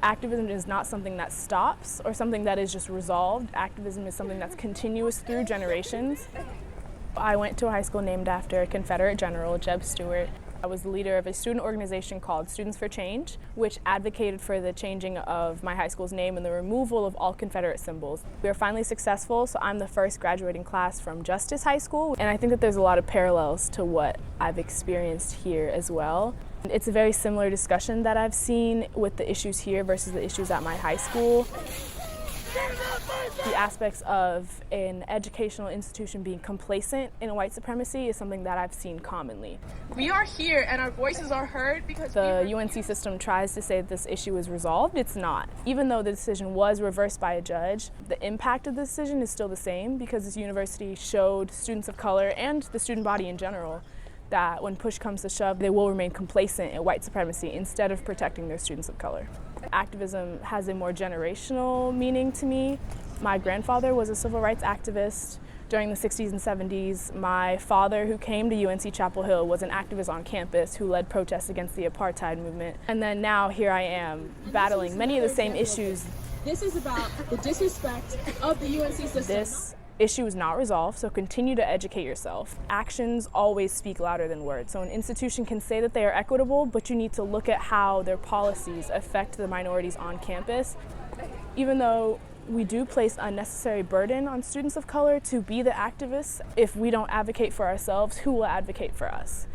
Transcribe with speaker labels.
Speaker 1: Activism is not something that stops or something that is just resolved. Activism is something that's continuous through generations. I went to a high school named after a Confederate general, Jeb Stuart. I was the leader of a student organization called Students for Change, which advocated for the changing of my high school's name and the removal of all Confederate symbols. We were finally successful, so I'm the first graduating class from Justice High School, and I think that there's a lot of parallels to what I've experienced here as well. It's a very similar discussion that I've seen with the issues here versus the issues at my high school. The aspects of an educational institution being complacent in white supremacy is something that I've seen commonly.
Speaker 2: We are here and our voices are heard because
Speaker 1: the UNC system tries to say that this issue is resolved. It's not. Even though the decision was reversed by a judge, the impact of the decision is still the same because this university showed students of color and the student body in general that when push comes to shove, they will remain complacent in white supremacy instead of protecting their students of color. Activism has a more generational meaning to me. My grandfather was a civil rights activist during the 60s and 70s. My father, who came to UNC-Chapel Hill, was an activist on campus who led protests against the apartheid movement. And then now here I am battling many of the same issues.
Speaker 2: This is about the disrespect of the UNC system.
Speaker 1: This issue is not resolved, so continue to educate yourself. Actions always speak louder than words. So an institution can say that they are equitable, but you need to look at how their policies affect the minorities on campus. Even though we do place unnecessary burden on students of color to be the activists, if we don't advocate for ourselves, who will advocate for us?